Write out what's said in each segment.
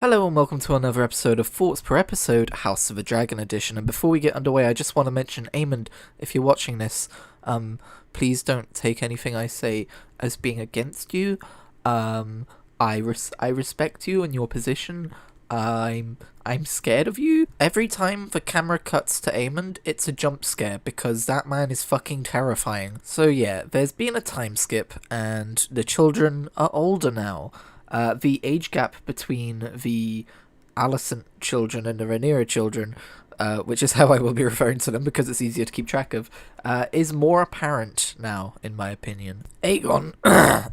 Hello and welcome to another episode of Thoughts Per Episode, House of the Dragon edition. And before we get underway, I just want to mention, Aemond, if you're watching this, please don't take anything I say as being against you. I respect you and your position. I'm scared of you. Every time the camera cuts to Aemond, it's a jump scare because that man is fucking terrifying. So yeah, there's been a time skip and the children are older now. The age gap between the Alicent children and the Rhaenyra children, which is how I will be referring to them because it's easier to keep track of, is more apparent now, in my opinion. Aegon,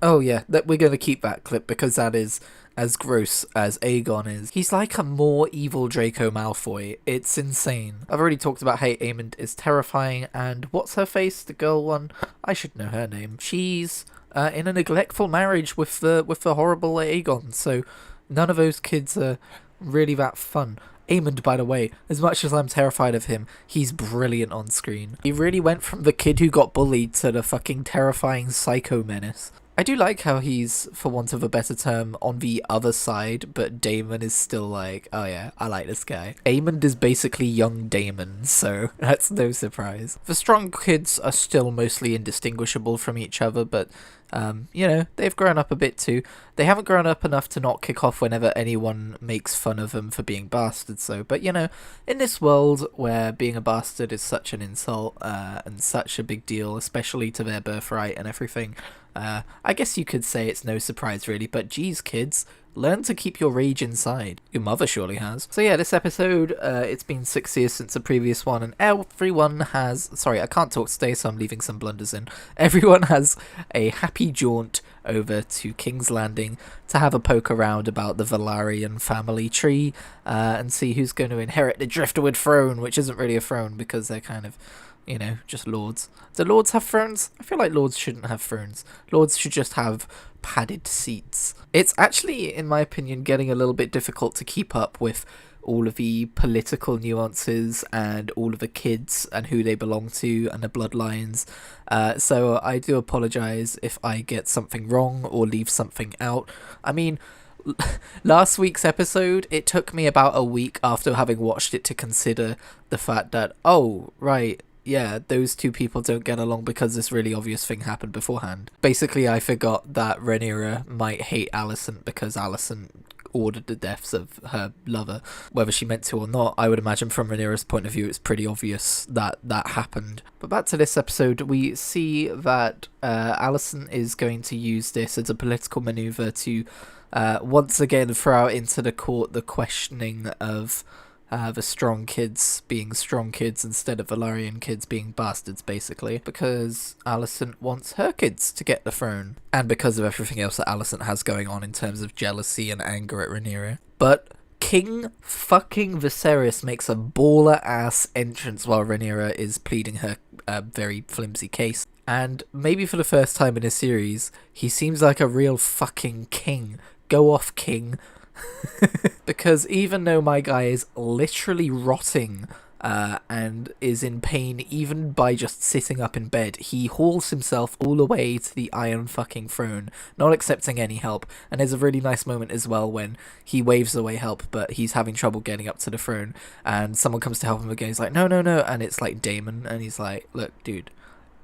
oh yeah, we're going to keep that clip because that is as gross as Aegon is. He's like a more evil Draco Malfoy. It's insane. I've already talked about how Aemond is terrifying, and what's her face? The girl one? I should know her name. She's in a neglectful marriage with the horrible Aegon, so none of those kids are really that fun. Aemond, by the way, as much as I'm terrified of him, he's brilliant on screen. He really went from the kid who got bullied to the fucking terrifying psycho menace. I do like how he's, for want of a better term, on the other side, but Daemon is still like, oh yeah, I like this guy. Aemond is basically young Daemon, so that's no surprise. The strong kids are still mostly indistinguishable from each other, but you know, they've grown up a bit too. They haven't grown up enough to not kick off whenever anyone makes fun of them for being bastards, though. But you know, in this world where being a bastard is such an insult and such a big deal, especially to their birthright and everything, I guess you could say it's no surprise really, but geez kids, learn to keep your rage inside. Your mother surely has. So yeah, this episode, it's been 6 years since the previous one, and everyone has... Sorry, I can't talk today, so I'm leaving some blunders in. Everyone has a happy jaunt over to King's Landing to have a poke around about the Velaryon family tree, and see who's going to inherit the Driftwood throne, which isn't really a throne because they're kind of, you know, just lords. Do lords have thrones? I feel like lords shouldn't have thrones. Lords should just have padded seats. It's actually, in my opinion, getting a little bit difficult to keep up with all of the political nuances and all of the kids and who they belong to and the bloodlines. So I do apologise if I get something wrong or leave something out. I mean, last week's episode, it took me about a week after having watched it to consider the fact that, oh, right, yeah, those two people don't get along because this really obvious thing happened beforehand. Basically, I forgot that Rhaenyra might hate Alicent because Alicent ordered the deaths of her lover. Whether she meant to or not, I would imagine from Rhaenyra's point of view, it's pretty obvious that that happened. But back to this episode, we see that Alicent is going to use this as a political maneuver to once again throw out into the court the questioning of the strong kids being strong kids instead of Velaryon kids being bastards, basically, because Alicent wants her kids to get the throne, and because of everything else that Alicent has going on in terms of jealousy and anger at Rhaenyra. But King fucking Viserys makes a baller-ass entrance while Rhaenyra is pleading her very flimsy case, and maybe for the first time in a series, he seems like a real fucking king. Go off, king. Because even though my guy is literally rotting and is in pain even by just sitting up in bed, he hauls himself all the way to the Iron fucking Throne, not accepting any help. And there's a really nice moment as well when he waves away help, but he's having trouble getting up to the throne, and someone comes to help him again. He's like, no, and it's like Daemon, and he's like, look, dude,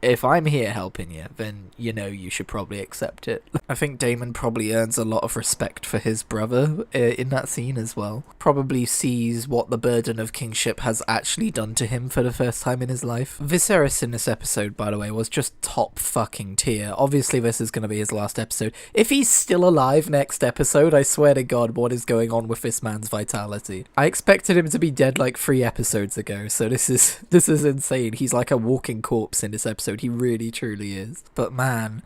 if I'm here helping you, then you know you should probably accept it. I think Daemon probably earns a lot of respect for his brother in that scene as well. Probably sees what the burden of kingship has actually done to him for the first time in his life. Viserys in this episode, by the way, was just top fucking tier. Obviously this is going to be his last episode. If he's still alive next episode, I swear to God, what is going on with this man's vitality? I expected him to be dead like 3 episodes ago, so this is insane. He's like a walking corpse in this episode. He really truly is. But man,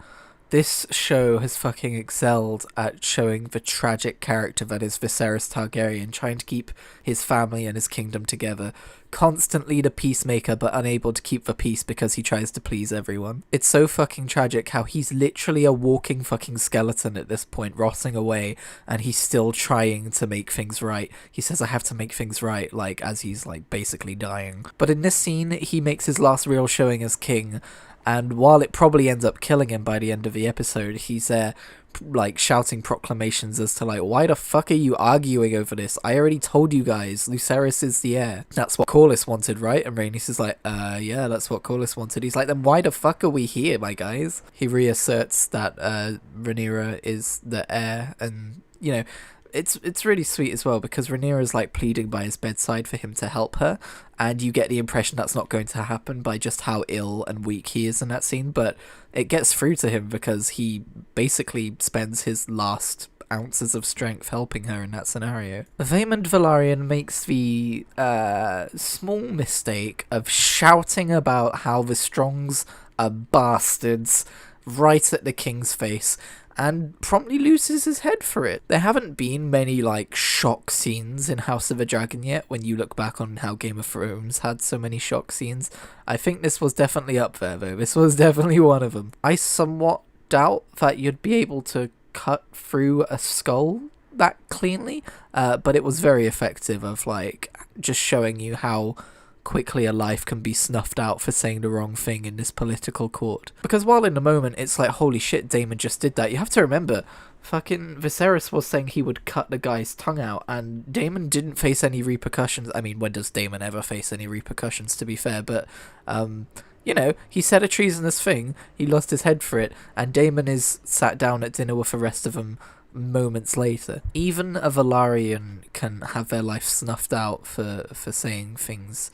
this show has fucking excelled at showing the tragic character that is Viserys Targaryen, trying to keep his family and his kingdom together. Constantly the peacemaker, but unable to keep the peace because he tries to please everyone. It's so fucking tragic how he's literally a walking fucking skeleton at this point, rotting away, and he's still trying to make things right. He says, I have to make things right, like, as he's, like, basically dying. But in this scene, he makes his last real showing as king, And while it probably ends up killing him by the end of the episode, he's there like shouting proclamations as to like, why the fuck are you arguing over this? I already told you guys, Lucerys is the heir. That's what Corlys wanted, right? And Rhaenys is like, yeah, that's what Corlys wanted. He's like, then why the fuck are we here, my guys? He reasserts that Rhaenyra is the heir, and you know, it's really sweet as well, because Rhaenyra is like pleading by his bedside for him to help her, and you get the impression that's not going to happen by just how ill and weak he is in that scene, but it gets through to him because he basically spends his last ounces of strength helping her in that scenario. Aemond Velaryon makes the small mistake of shouting about how the Strongs are bastards right at the king's face, and promptly loses his head for it. There haven't been many like shock scenes in House of the Dragon yet when you look back on how Game of Thrones had so many shock scenes. I think this was definitely up there though. This was definitely one of them. I somewhat doubt that you'd be able to cut through a skull that cleanly, but it was very effective of like just showing you how quickly a life can be snuffed out for saying the wrong thing in this political court. Because while in the moment it's like, holy shit, Daemon just did that, you have to remember, fucking Viserys was saying he would cut the guy's tongue out, and Daemon didn't face any repercussions. I mean, when does Daemon ever face any repercussions, to be fair? But, you know, he said a treasonous thing, he lost his head for it, and Daemon is sat down at dinner with the rest of them moments later. Even a Velaryon can have their life snuffed out for saying things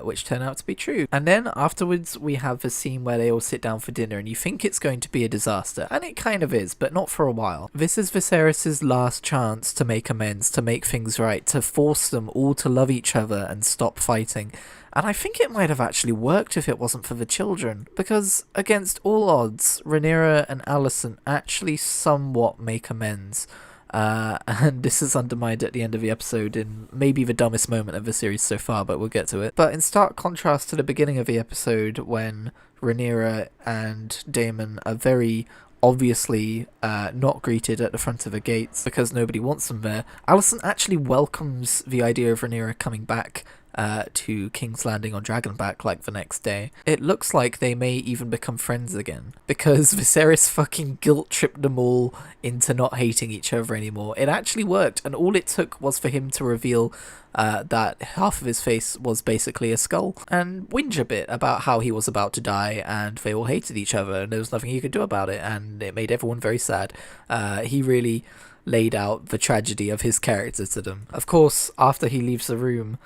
which turn out to be true. And then afterwards we have the scene where they all sit down for dinner, and you think it's going to be a disaster, and it kind of is, but not for a while. This is Viserys' last chance to make amends, to make things right, to force them all to love each other and stop fighting. And I think it might have actually worked if it wasn't for the children, because against all odds, Rhaenyra and Alicent actually somewhat make amends. And this is undermined at the end of the episode in maybe the dumbest moment of the series so far, but we'll get to it. But in stark contrast to the beginning of the episode, when Rhaenyra and Daemon are very obviously not greeted at the front of the gates because nobody wants them there, Alicent actually welcomes the idea of Rhaenyra coming back to King's Landing on Dragonback like the next day. It looks like they may even become friends again, because Viserys fucking guilt-tripped them all into not hating each other anymore. It actually worked, and all it took was for him to reveal that half of his face was basically a skull, and whinge a bit about how he was about to die and they all hated each other and there was nothing he could do about it, and it made everyone very sad. He really laid out the tragedy of his character to them. Of course, after he leaves the room,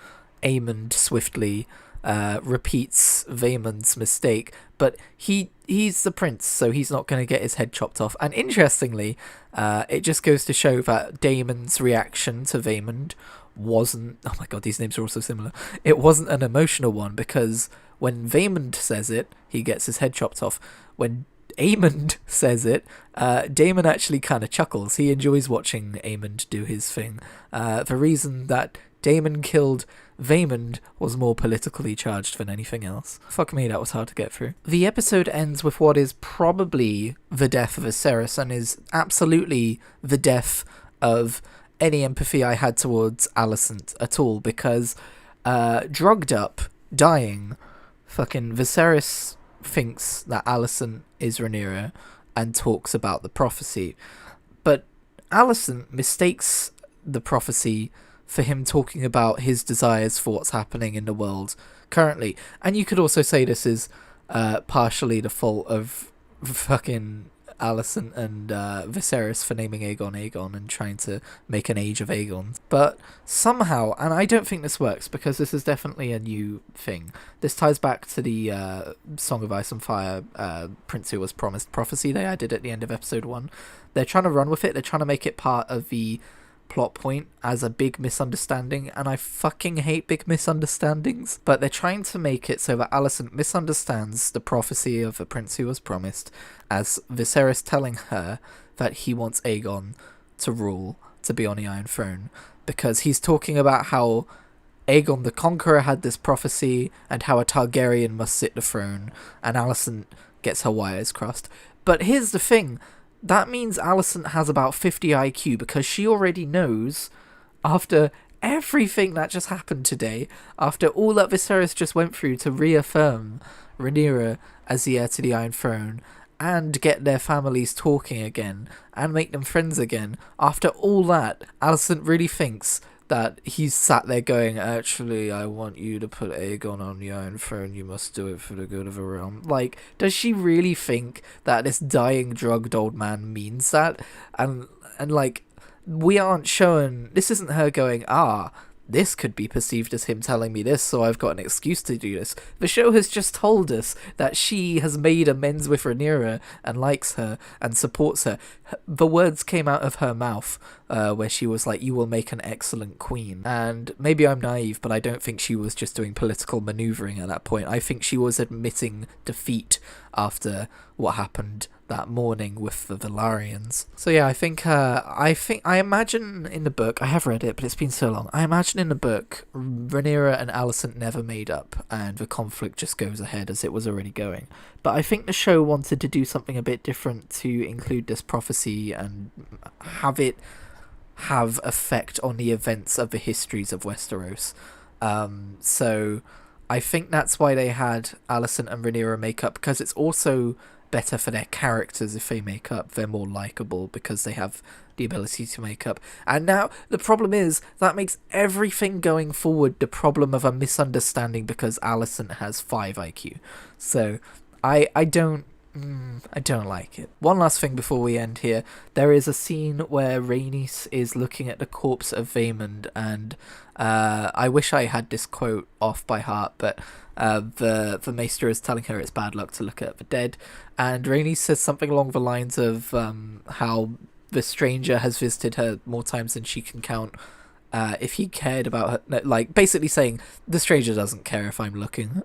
Aemond swiftly repeats Vaemond's mistake, but he's the prince, so he's not going to get his head chopped off. And interestingly, it just goes to show that Daemon's reaction to Vaemond wasn't... Oh my god, these names are all so similar. It wasn't an emotional one, because when Vaemond says it, he gets his head chopped off. When Aemond says it, Daemon actually kind of chuckles. He enjoys watching Aemond do his thing. The reason that Daemon killed Vaemond was more politically charged than anything else. Fuck me, that was hard to get through. The episode ends with what is probably the death of Viserys, and is absolutely the death of any empathy I had towards Alicent at all, because drugged up, dying, fucking Viserys thinks that Alicent is Rhaenyra and talks about the prophecy. But Alicent mistakes the prophecy for him talking about his desires for what's happening in the world currently. And you could also say this is partially the fault of fucking Alicent and Viserys for naming Aegon and trying to make an age of Aegon. But somehow, and I don't think this works because this is definitely a new thing, this ties back to the Song of Ice and Fire Prince Who Was Promised prophecy they added at the end of episode 1. They're trying to run with it, they're trying to make it part of the plot point as a big misunderstanding, and I fucking hate big misunderstandings, but they're trying to make it so that Alicent misunderstands the prophecy of the Prince Who Was Promised as Viserys telling her that he wants Aegon to rule, to be on the Iron Throne, because he's talking about how Aegon the Conqueror had this prophecy and how a Targaryen must sit the throne, and Alicent gets her wires crossed. But here's the thing, that means Alicent has about 50 IQ, because she already knows, after everything that just happened today, after all that Viserys just went through to reaffirm Rhaenyra as the heir to the Iron Throne and get their families talking again and make them friends again. After all that, Alicent really thinks that he's sat there going, actually, I want you to put Aegon on the Iron Throne, you must do it for the good of the realm. Like, does she really think that this dying, drugged old man means that? And like, we aren't shown, this isn't her going, this could be perceived as him telling me this, so I've got an excuse to do this. The show has just told us that she has made amends with Rhaenyra and likes her and supports her. The words came out of her mouth where she was like, you will make an excellent queen. And maybe I'm naive, but I don't think she was just doing political manoeuvring at that point. I think she was admitting defeat after what happened that morning with the Velaryons. So yeah, I imagine in the book, I have read it, but it's been so long. I imagine in the book, Rhaenyra and Alicent never made up, and the conflict just goes ahead as it was already going. But I think the show wanted to do something a bit different to include this prophecy and have it have effect on the events of the histories of Westeros. So I think that's why they had Alicent and Rhaenyra make up, because it's also better for their characters if they make up. They're more likable because they have the ability to make up. And now the problem is that makes everything going forward the problem of a misunderstanding because Alicent has 5 IQ. So I don't like it. One last thing before we end here. There is a scene where Rhaenys is looking at the corpse of Aemond, and I wish I had this quote off by heart, but the maester is telling her it's bad luck to look at the dead, and Rhaenys says something along the lines of how the stranger has visited her more times than she can count. If he cared about her, like basically saying the stranger doesn't care if I'm looking.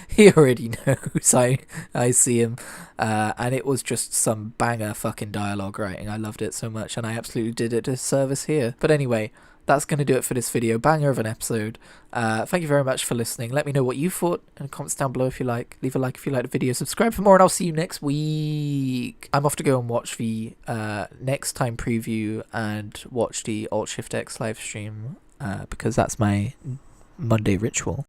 He already knows I see him, and it was just some banger fucking dialogue writing. I loved it so much, and I absolutely did it a service here. But anyway, that's going to do it for this video. Banger of an episode. Thank you very much for listening. Let me know what you thought in the comments down below if you like. Leave a like if you like the video. Subscribe for more, and I'll see you next week. I'm off to go and watch the next time preview and watch the Alt Shift X live stream because that's my Monday ritual.